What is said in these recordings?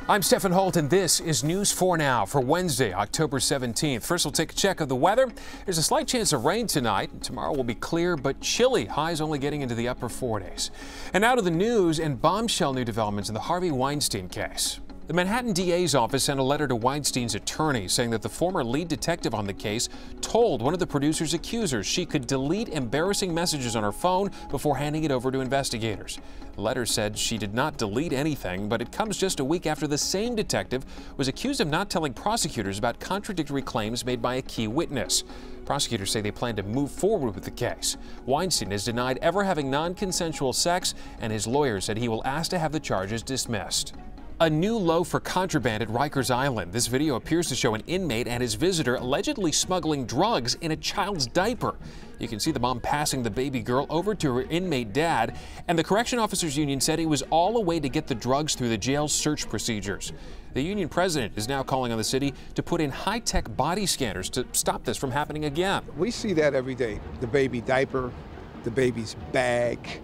I'm Stefan Holt, and this is News 4 Now for Wednesday, October 17th. First, we'll take a check of the weather. There's a slight chance of rain tonight. Tomorrow will be clear but chilly. Highs only getting into the upper 40s. And now to the news and bombshell new developments in the Harvey Weinstein case. The Manhattan DA's office sent a letter to Weinstein's attorney saying that the former lead detective on the case told one of the producer's accusers she could delete embarrassing messages on her phone before handing it over to investigators. The letter said she did not delete anything, but it comes just a week after the same detective was accused of not telling prosecutors about contradictory claims made by a key witness. Prosecutors say they plan to move forward with the case. Weinstein has denied ever having non-consensual sex, and his lawyer said he will ask to have the charges dismissed. A new low for contraband at Rikers Island. This video appears to show an inmate and his visitor allegedly smuggling drugs in a child's diaper. You can see the mom passing the baby girl over to her inmate dad, and the Correction Officers Union said it was all a way to get the drugs through the jail's search procedures. The union president is now calling on the city to put in high-tech body scanners to stop this from happening again. We see that every day. The baby diaper, the baby's bag.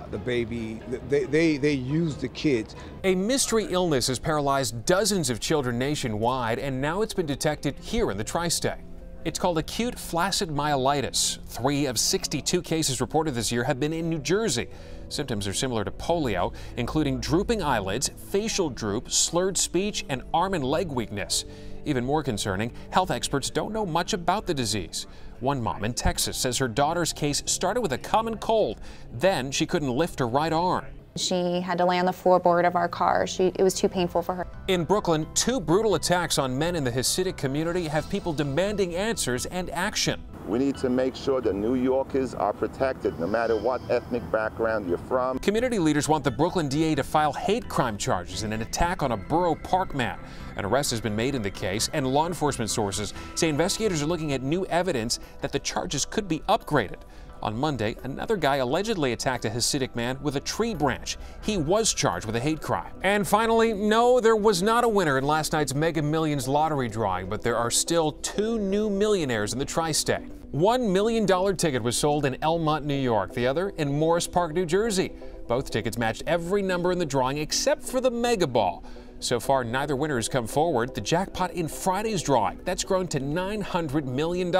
The baby, they use the kids. A mystery illness has paralyzed dozens of children nationwide, and now it's been detected here in the tri-state. It's called acute flaccid myelitis. 3 of 62 cases reported this year have been in New Jersey. Symptoms are similar to polio, including drooping eyelids, facial droop, slurred speech, and arm and leg weakness. Even more concerning, health experts don't know much about the disease. One mom in Texas says her daughter's case started with a common cold. Then she couldn't lift her right arm. She had to lay on the floorboard of our car. It was too painful for her. In Brooklyn, 2 brutal attacks on men in the Hasidic community have people demanding answers and action. We need to make sure that New Yorkers are protected, no matter what ethnic background you're from. Community leaders want the Brooklyn DA to file hate crime charges in an attack on a Borough Park man. An arrest has been made in the case, and law enforcement sources say investigators are looking at new evidence that the charges could be upgraded. On Monday, another guy allegedly attacked a Hasidic man with a tree branch. He was charged with a hate crime. And finally, no, there was not a winner in last night's Mega Millions lottery drawing, but there are still 2 new millionaires in the tri-state. $1 million ticket was sold in Elmont, New York, the other in Morris Park, New Jersey. Both tickets matched every number in the drawing except for the Mega Ball. So far, neither winner has come forward. The jackpot in Friday's drawing, that's grown to $900 million.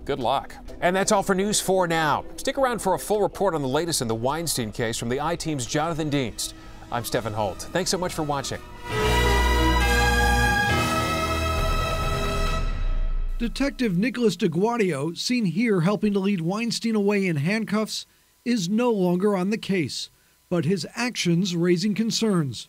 Good luck. And that's all for News 4 Now. Stick around for a full report on the latest in the Weinstein case from the I-Team's Jonathan Dienst. I'm Stefan Holt. Thanks so much for watching. Detective Nicholas DeGuadio, seen here helping to lead Weinstein away in handcuffs, is no longer on the case, but his actions raising concerns.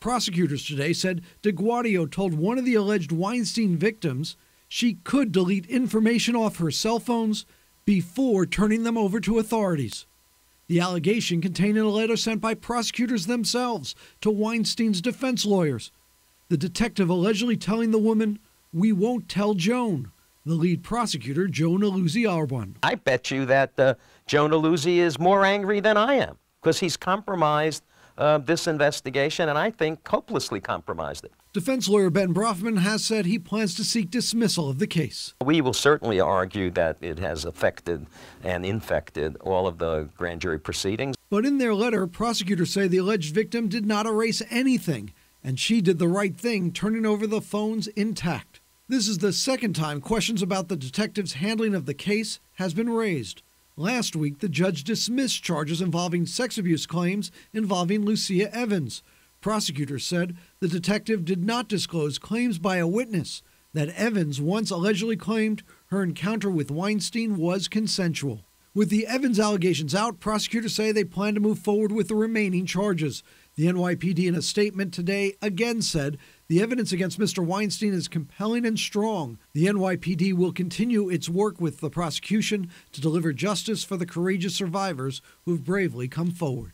Prosecutors today said DeGuadio told one of the alleged Weinstein victims she could delete information off her cell phones before turning them over to authorities. The allegation contained in a letter sent by prosecutors themselves to Weinstein's defense lawyers. The detective allegedly telling the woman, "We won't tell Joan." The lead prosecutor, Joan Aluzzi-Arwan. I bet you that Joan Aluzzi is more angry than I am, because he's compromised this investigation, and I think hopelessly compromised it. Defense lawyer Ben Brofman has said he plans to seek dismissal of the case. We will certainly argue that it has affected and infected all of the grand jury proceedings. But in their letter, prosecutors say the alleged victim did not erase anything, and she did the right thing, turning over the phones intact. This is the second time questions about the detective's handling of the case has been raised. Last week, the judge dismissed charges involving sex abuse claims involving Lucia Evans. Prosecutors said the detective did not disclose claims by a witness that Evans once allegedly claimed her encounter with Weinstein was consensual. With the Evans allegations out, prosecutors say they plan to move forward with the remaining charges. The NYPD in a statement today again said the evidence against Mr. Weinstein is compelling and strong. The NYPD will continue its work with the prosecution to deliver justice for the courageous survivors who have bravely come forward.